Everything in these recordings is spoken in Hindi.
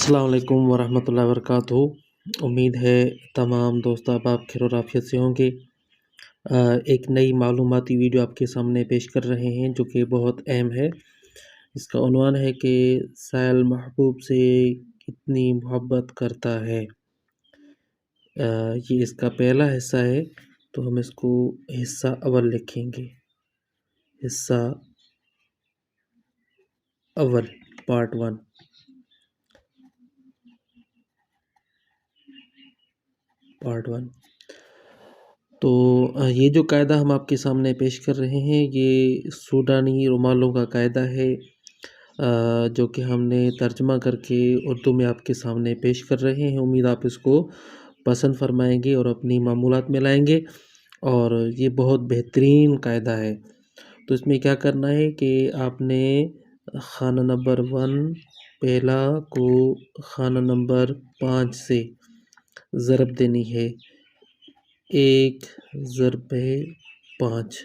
अस्सलाम वालेकुम वरहमतुल्लाहि वबरकातुहू। उम्मीद है तमाम दोस्त अहबाब खैर और आफियत से होंगे। एक नई मालूमाती वीडियो आपके सामने पेश कर रहे हैं जो कि बहुत अहम है। इसका उन्वान है कि साहिल महबूब से कितनी मोहब्बत करता है। ये इसका पहला हिस्सा है, तो हम इसको हिस्सा अव्वल लिखेंगे। हिस्सा अव्वल पार्ट 1। तो ये जो कायदा हम आपके सामने पेश कर रहे हैं, ये सूडानी रुमालों का कायदा है, जो कि हमने तर्जमा करके उर्दू में आपके सामने पेश कर रहे हैं। उम्मीद आप इसको पसंद फरमाएंगे और अपनी मामूलात में लाएंगे। और ये बहुत बेहतरीन कायदा है। तो इसमें क्या करना है कि आपने खाना नंबर 1 पहला को खाना नंबर 5 से ज़रब देनी है। 1 ज़रबे 5।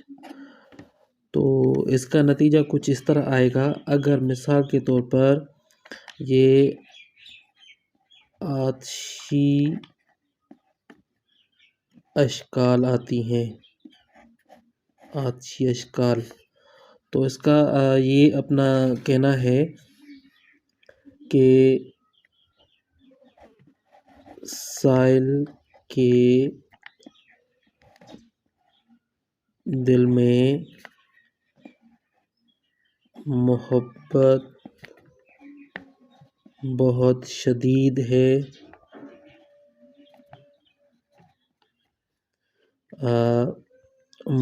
तो इसका नतीजा कुछ इस तरह आएगा। अगर मिसाल के तौर पर ये आतशी अशकाल आती हैं, आतशी अशकाल, तो इसका ये अपना कहना है कि साइल के दिल में मोहब्बत बहुत शदीद है।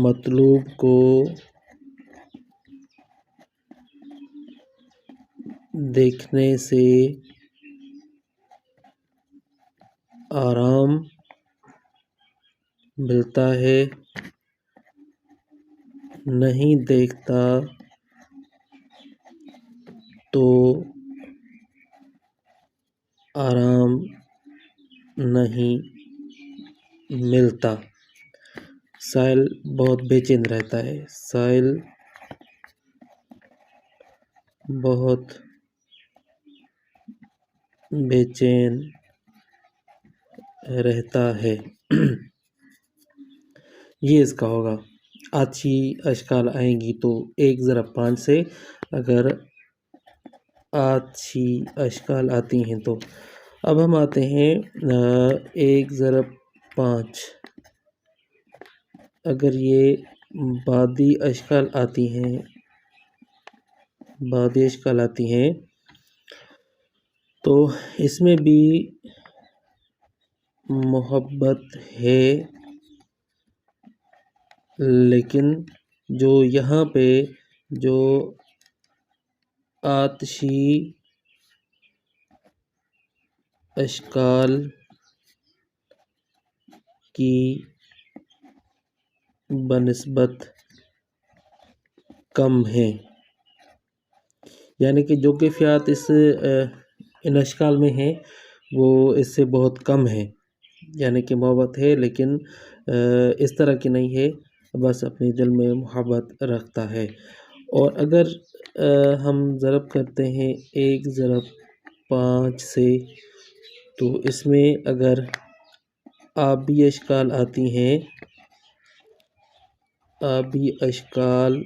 मतलूब को देखने से आराम मिलता है, नहीं देखता तो आराम नहीं मिलता। साहिल बहुत बेचैन रहता है। साहिल बहुत बेचैन रहता है। ये इसका होगा। आतशी अशकाल आएंगी तो 1 ज़रब 5 से, अगर आतशी अशकाल आती हैं तो। अब हम आते हैं 1 ज़रब 5। अगर ये बादी अशकाल आती हैं, बादी अशकाल आती हैं तो इसमें भी मोहब्बत है, लेकिन जो यहाँ पे जो आतशी अशकाल की बनिस्बत कम है, यानी कि जो कैफियत इन अशकाल में है वो इससे बहुत कम है। यानी कि मोहब्बत है लेकिन इस तरह की नहीं है, बस अपने दिल में मोहब्बत रखता है। और अगर हम ज़रब करते हैं 1 ज़रब 5 से, तो इसमें अगर आबी अशकाल आती हैं, आबी अशकाल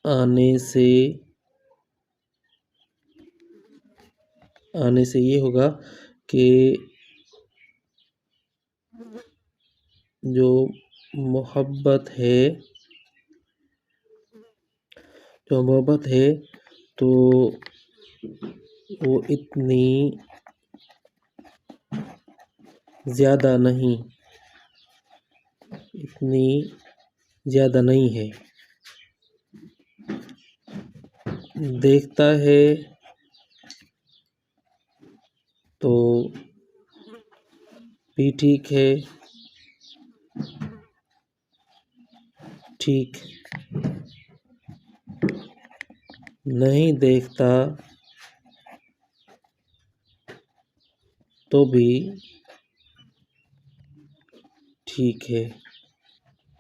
आने से ये होगा कि जो मोहब्बत है तो वो इतनी ज़्यादा नहीं है। देखता है तो भी ठीक है, ठीक नहीं देखता तो भी ठीक है।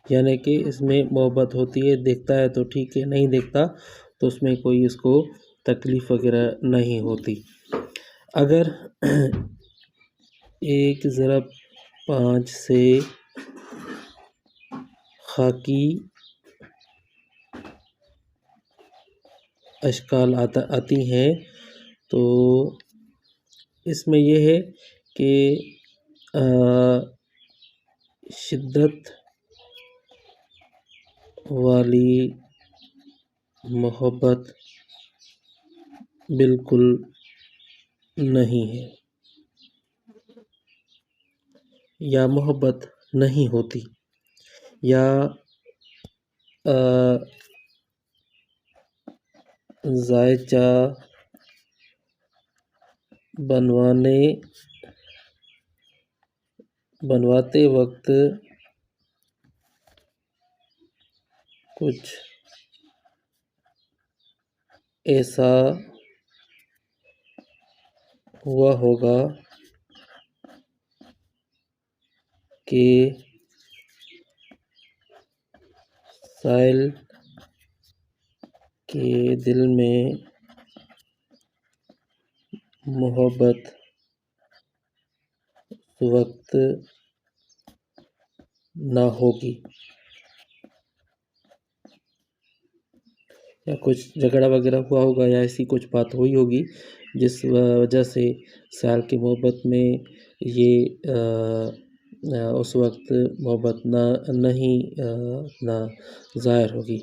यानी कि इसमें मोहब्बत होती है, देखता है तो ठीक है, नहीं देखता तो उसमें कोई इसको तकलीफ़ वगैरह नहीं होती। अगर 1 ज़रब 5 से ख़ाकी अशकाल आती हैं, तो इसमें ये है कि अ, शिद्दत वाली मोहब्बत बिल्कुल नहीं है या मोहब्बत नहीं होती, या अ, ज़ायचा बनवाते वक्त कुछ ऐसा हुआ होगा कि साइल के दिल में मोहब्बत उस वक्त ना होगी, या कुछ झगड़ा वगैरह हुआ होगा, या ऐसी कुछ बात हुई होगी जिस वजह से साल की मोहब्बत में ये उस वक्त मोहब्बत नहीं ना ज़ाहिर होगी।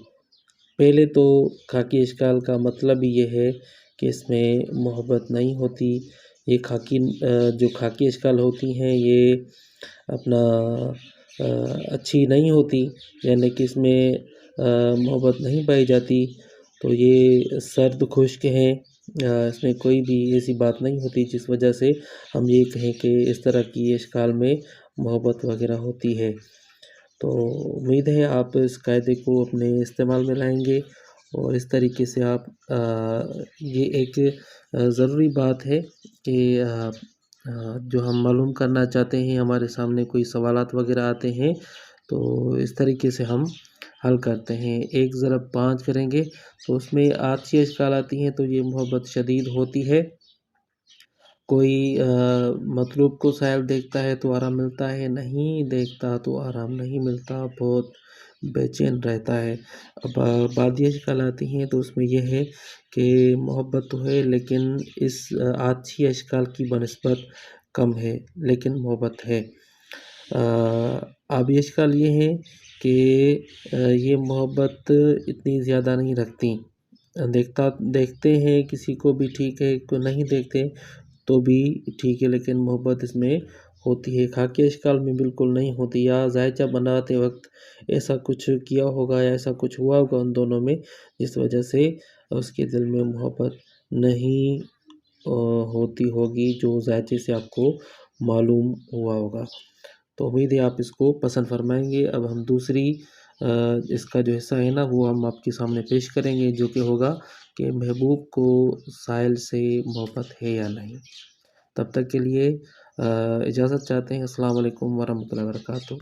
पहले तो खाकी इश्काल का मतलब ही ये है कि इसमें मोहब्बत नहीं होती। ये जो खाकी इश्काल होती हैं, ये अपना अच्छी नहीं होती, यानी कि इसमें मोहब्बत नहीं पाई जाती। तो ये सर्द खुश्क हैं, इसमें कोई भी ऐसी बात नहीं होती जिस वजह से हम ये कहें कि इस तरह की इश्काल में मोहब्बत वगैरह होती है। तो उम्मीद है आप इस कायदे को अपने इस्तेमाल में लाएँगे, और इस तरीके से आप ये एक ज़रूरी बात है कि जो हम मालूम करना चाहते हैं, हमारे सामने कोई सवालात वगैरह आते हैं, तो इस तरीके से हम हल करते हैं। 1 ज़रब 5 करेंगे तो उसमें 8 6 इश्काल आती हैं, तो ये मोहब्बत शदीद होती है। कोई मतलूब को शायद देखता है तो आराम मिलता है, नहीं देखता तो आराम नहीं मिलता, बहुत बेचैन रहता है। अब बादियाँ कहलाती हैं, तो उसमें ये है कि मोहब्बत तो है, लेकिन इस आछी अशकाल की बनिस्बत कम है, लेकिन मोहब्बत है। आबी अशकाल ये हैं कि ये मोहब्बत इतनी ज़्यादा नहीं रखती। देखते हैं किसी को भी ठीक है, को नहीं देखते तो भी ठीक है, लेकिन मोहब्बत इसमें होती है। खाकी इश्काल में बिल्कुल नहीं होती, या ज़ायचा बनाते वक़्त ऐसा कुछ किया होगा या ऐसा कुछ हुआ होगा उन दोनों में, जिस वजह से उसके दिल में मोहब्बत नहीं होती होगी, जो ज़ायचे से आपको मालूम हुआ होगा। तो उम्मीद है आप इसको पसंद फरमाएँगे। अब हम दूसरी इसका जो हिस्सा है ना, वो हम आपके सामने पेश करेंगे, जो कि होगा कि महबूब को साहिल से मोहब्बत है या नहीं। तब तक के लिए इजाज़त चाहते हैं। अस्सलाम वालेकुम वरहमतुल्लाहि वबरकातुहू।